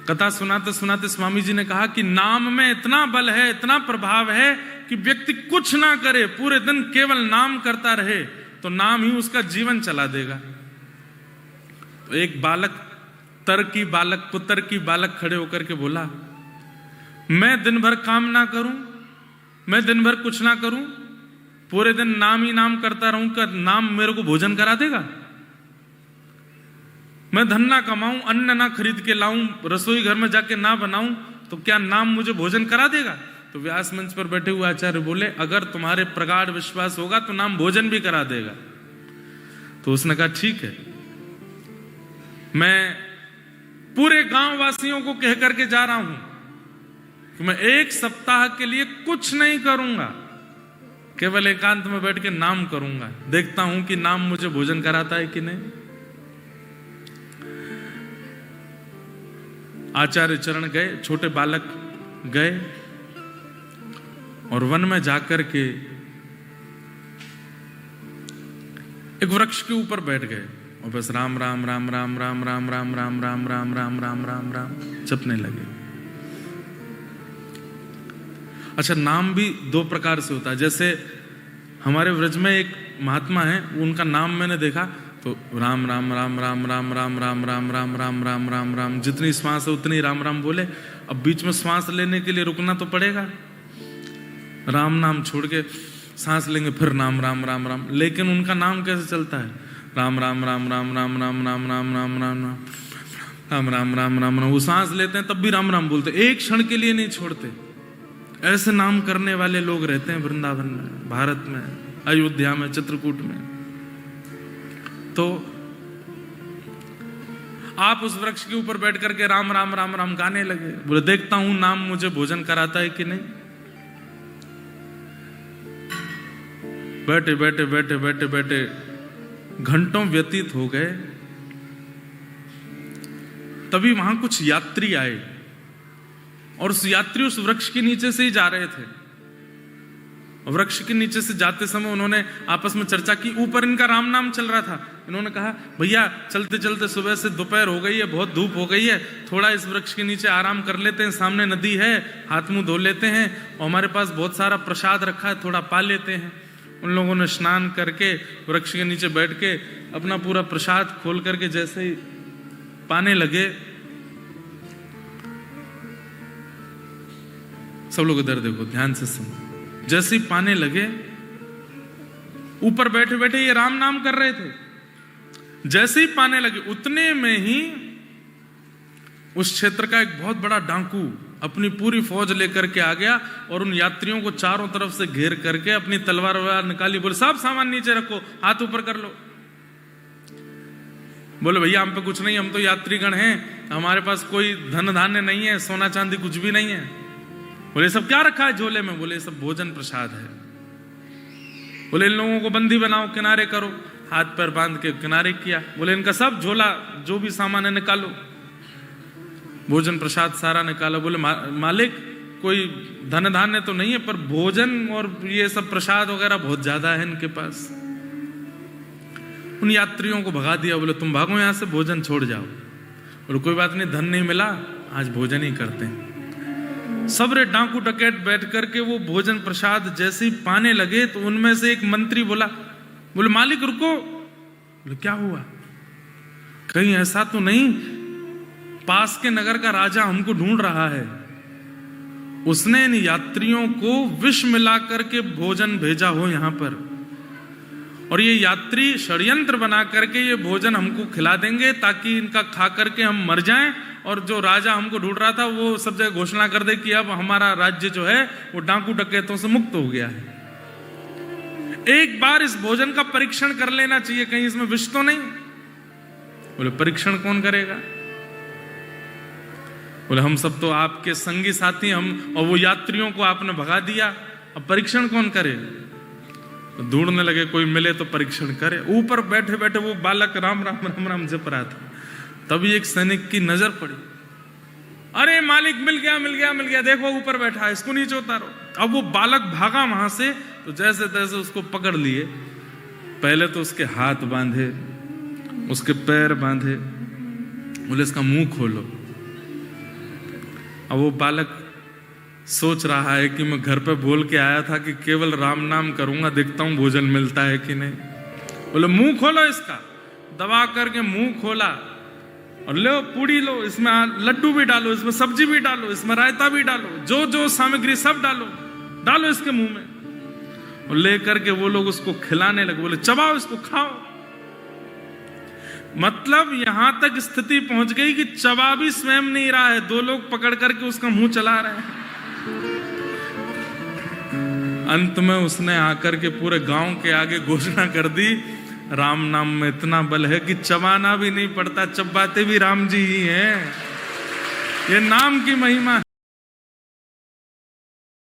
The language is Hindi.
कथा सुनाते सुनाते स्वामी जी ने कहा कि नाम में इतना बल है, इतना प्रभाव है कि व्यक्ति कुछ ना करे, पूरे दिन केवल नाम करता रहे तो नाम ही उसका जीवन चला देगा। तो एक बालक, कुतर की बालक खड़े होकर के बोला, मैं दिन भर काम ना करूं, मैं दिन भर कुछ ना करूं, पूरे दिन नाम ही नाम करता रहूं, का नाम मेरे को भोजन करा देगा? मैं धन ना कमाऊं, अन्न ना खरीद के लाऊं, रसोई घर में जाके ना बनाऊं, तो क्या नाम मुझे भोजन करा देगा? तो व्यास मंच पर बैठे हुए आचार्य बोले, अगर तुम्हारे प्रगाढ़ विश्वास होगा तो नाम भोजन भी करा देगा। तो उसने कहा ठीक है, मैं पूरे गांव वासियों को कह करके जा रहा हूं कि मैं 1 सप्ताह के लिए कुछ नहीं करूंगा, केवल एकांत में बैठ के नाम करूंगा, देखता हूं कि नाम मुझे भोजन कराता है कि नहीं। आचार्य चरण गए, छोटे बालक गए और वन में जाकर के एक वृक्ष के ऊपर बैठ गए और बस राम राम राम राम राम राम राम राम राम राम राम राम राम राम जपने लगे। अच्छा, नाम भी 2 प्रकार से होता है। जैसे हमारे व्रज में एक महात्मा है, उनका नाम मैंने देखा तो राम राम राम राम राम राम राम राम राम राम राम राम राम, जितनी श्वास है उतनी राम राम बोले। अब बीच में श्वास लेने के लिए रुकना तो पड़ेगा, राम नाम छोड़ के सांस लेंगे फिर नाम राम राम राम, लेकिन उनका नाम कैसे चलता है? राम राम राम राम राम राम राम राम राम राम राम राम राम राम राम राम। वो सांस लेते हैं तब भी राम राम बोलते, एक क्षण के लिए नहीं छोड़ते। ऐसे नाम करने वाले लोग रहते हैं वृंदावन में, भारत में, अयोध्या में, चित्रकूट में। तो आप उस वृक्ष के ऊपर बैठ करके राम राम राम राम गाने लगे, बोले देखता हूं नाम मुझे भोजन कराता है कि नहीं। बैठे बैठे बैठे बैठे बैठे घंटों व्यतीत हो गए। तभी वहां कुछ यात्री आए और उस यात्री उस वृक्ष के नीचे से ही जा रहे थे। वृक्ष के नीचे से जाते समय उन्होंने आपस में चर्चा की, ऊपर इनका राम नाम चल रहा था। इन्होंने कहा, भैया चलते चलते सुबह से दोपहर हो गई है, बहुत धूप हो गई है, थोड़ा इस वृक्ष के नीचे आराम कर लेते हैं, सामने नदी है, हाथ मुंह धो लेते हैं, और हमारे पास बहुत सारा प्रसाद रखा है, थोड़ा पा लेते हैं। उन लोगों ने स्नान करके वृक्ष के नीचे बैठ के अपना पूरा प्रसाद खोल करके जैसे ही पाने लगे, सब लोग इधर देखो, ध्यान से सुनो। जैसे ही पाने लगे, ऊपर बैठे बैठे ये राम नाम कर रहे थे, जैसे ही पाने लगे उतने में ही उस क्षेत्र का एक बहुत बड़ा डाकू अपनी पूरी फौज लेकर के आ गया और उन यात्रियों को चारों तरफ से घेर करके अपनी तलवार वलवार निकाली, बोले सब सामान नीचे रखो, हाथ ऊपर कर लो। बोले भैया हम पे कुछ नहीं, हम तो यात्रीगण हैं, हमारे पास कोई धन धान्य नहीं है, सोना चांदी कुछ भी नहीं है। बोले सब क्या रखा है झोले में? बोले सब भोजन प्रसाद है। बोले इन लोगों को बंदी बनाओ, किनारे करो, हाथ पैर बांध के किनारे किया। बोले इनका सब झोला जो भी सामान है निकालो, भोजन प्रसाद सारा निकाला। बोले मालिक कोई धन धान्य तो नहीं है, पर भोजन और ये सब प्रसाद वगैरह बहुत ज्यादा है इनके पास। उन यात्रियों को भगा दिया, बोले तुम भागो यहां से, भोजन छोड़ जाओ। बोले कोई बात नहीं, धन नहीं मिला, आज भोजन ही करते हैं। सबरे डाकू डकैत बैठ करके वो भोजन प्रसाद जैसे ही पाने लगे तो उनमें से एक मंत्री बोला, बोले मालिक रुको। बोले क्या हुआ? कहीं ऐसा तो नहीं पास के नगर का राजा हमको ढूंढ रहा है, उसने इन यात्रियों को विष मिला करके भोजन भेजा हो यहां पर, और ये यात्री षड्यंत्र बना करके ये भोजन हमको खिला देंगे ताकि इनका खा करके हम मर जाएं, और जो राजा हमको ढूंढ रहा था वो सब जगह घोषणा कर दे कि अब हमारा राज्य जो है वो डाकू डकैतों से मुक्त हो गया है। एक बार इस भोजन का परीक्षण कर लेना चाहिए, कहीं इसमें विष तो नहीं। बोले परीक्षण कौन करेगा? बोले हम सब तो आपके संगी साथी, हम और वो यात्रियों को आपने भगा दिया, अब परीक्षण कौन करे? तो ढूंढने लगे, कोई मिले तो परीक्षण करे। ऊपर बैठे बैठे वो बालक राम राम राम राम जप रहा था, तभी एक सैनिक की नजर पड़ी, अरे मालिक मिल गया मिल गया मिल गया, देखो ऊपर बैठा है, इसको नीचे उतारो। अब वो बालक भागा वहां से, तो जैसे तैसे उसको पकड़ लिए। पहले तो उसके हाथ बांधे, उसके पैर बांधे, बोले इसका मुंह खोलो। अब वो बालक सोच रहा है कि मैं घर पे बोल के आया था कि केवल राम नाम करूंगा, देखता हूं भोजन मिलता है कि नहीं। बोले मुंह खोलो इसका, दबा करके मुंह खोला और लो पूड़ी लो, इसमें लड्डू भी डालो, इसमें सब्जी भी डालो, इसमें रायता भी डालो, जो जो सामग्री सब डालो, डालो इसके मुंह में। और लेकर के वो लोग उसको खिलाने लगे। बोले चबाओ इसको, खाओ। मतलब यहां तक स्थिति पहुंच गई कि चबा भी स्वयं नहीं रहा है, दो लोग पकड़ करके उसका मुंह चला रहे हैं। अंत में उसने आकर के पूरे गांव के आगे घोषणा कर दी, राम नाम में इतना बल है कि चबाना भी नहीं पड़ता, चबाते भी राम जी ही हैं। ये नाम की महिमा